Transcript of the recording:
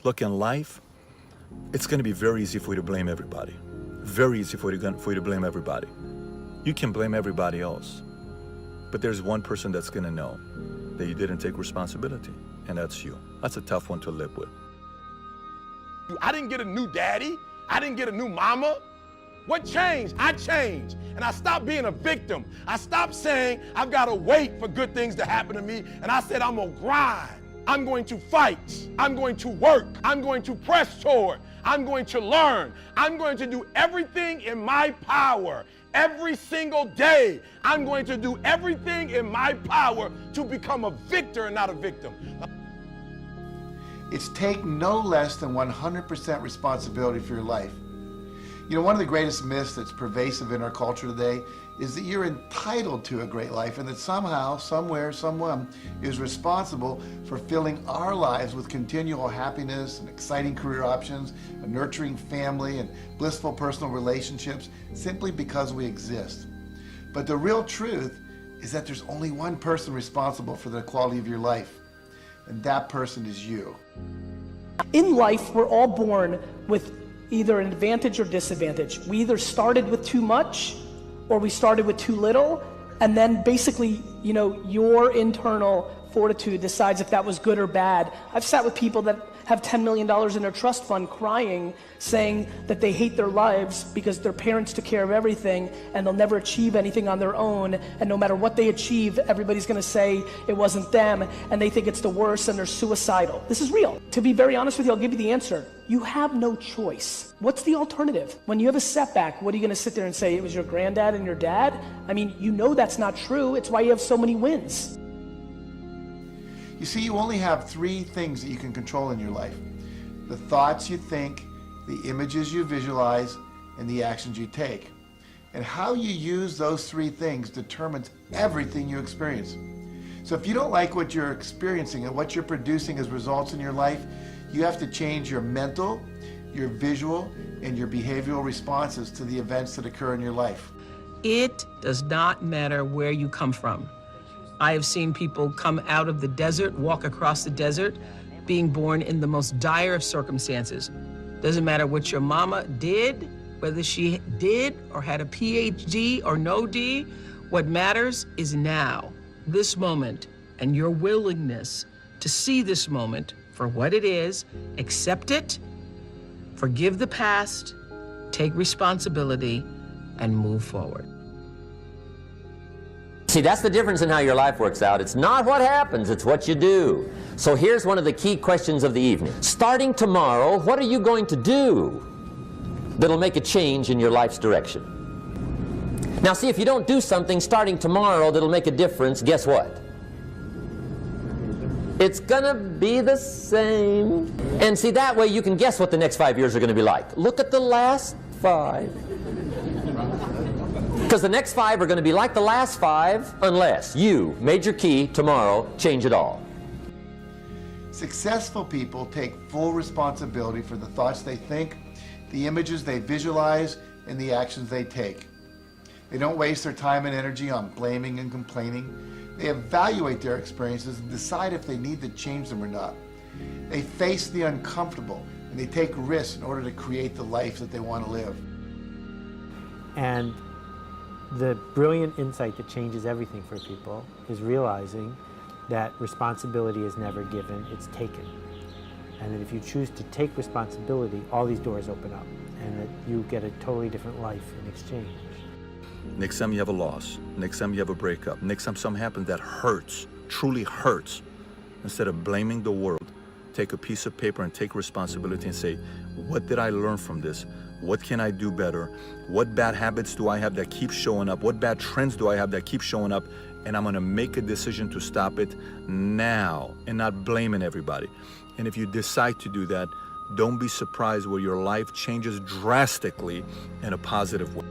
Look, in life, it's going to be very easy for you to blame everybody. Very easy for you to blame everybody. You can blame everybody else. But there's one person that's going to know that you didn't take responsibility, and that's you. That's a tough one to live with. I didn't get a new daddy. I didn't get a new mama. What changed? I changed. And I stopped being a victim. I stopped saying I've got to wait for good things to happen to me. And I said, I'm going to grind. I'm going to fight. I'm going to work. I'm going to press toward. I'm going to learn. I'm going to do everything in my power. Every single day, I'm going to do everything in my power to become a victor and not a victim. It's take no less than 100% responsibility for your life. You know, one of the greatest myths that's pervasive in our culture today is that you're entitled to a great life and that somehow, somewhere, someone is responsible for filling our lives with continual happiness and exciting career options, a nurturing family and blissful personal relationships simply because we exist. But the real truth is that there's only one person responsible for the quality of your life, and that person is you. In life, we're all born with either an advantage or disadvantage. We either started with too much or we started with too little, and then basically, you know, your internal fortitude decides if that was good or bad. I've sat with people that have $10 million in their trust fund crying, saying that they hate their lives because their parents took care of everything and they'll never achieve anything on their own, and no matter what they achieve, everybody's gonna say it wasn't them, and they think it's the worst and they're suicidal. This is real. To be very honest with you, I'll give you the answer. You have no choice. What's the alternative? When you have a setback, what are you gonna sit there and say it was your granddad and your dad? I mean, you know that's not true. It's why you have so many wins. You see, you only have three things that you can control in your life: the thoughts you think, the images you visualize, and the actions you take. And how you use those three things determines everything you experience. So if you don't like what you're experiencing and what you're producing as results in your life, you have to change your mental, your visual, and your behavioral responses to the events that occur in your life. It does not matter where you come from. I have seen people come out of the desert, walk across the desert, being born in the most dire of circumstances. Doesn't matter what your mama did, whether she did or had a PhD or no D, what matters is now, this moment, and your willingness to see this moment for what it is, accept it, forgive the past, take responsibility, and move forward. See, that's the difference in how your life works out. It's not what happens, it's what you do. So here's one of the key questions of the evening. Starting tomorrow, what are you going to do that'll make a change in your life's direction? Now see, if you don't do something starting tomorrow that'll make a difference, guess what? It's gonna be the same. And see, that way you can guess what the next 5 years are gonna be like. Look at the last 5. Because the next 5 are going to be like the last 5 unless you, major key, tomorrow, change it all. Successful people take full responsibility for the thoughts they think, the images they visualize, and the actions they take. They don't waste their time and energy on blaming and complaining. They evaluate their experiences and decide if they need to change them or not. They face the uncomfortable and they take risks in order to create the life that they want to live. And the brilliant insight that changes everything for people is realizing that responsibility is never given, it's taken. And that if you choose to take responsibility, all these doors open up, and that you get a totally different life in exchange. Next time you have a loss, next time you have a breakup, next time something happens that hurts, truly hurts, instead of blaming the world, take a piece of paper and take responsibility and say, what did I learn from this? What can I do better? What bad habits do I have that keep showing up? What bad trends do I have that keep showing up? And I'm gonna make a decision to stop it now and not blaming everybody. And if you decide to do that, don't be surprised where your life changes drastically in a positive way.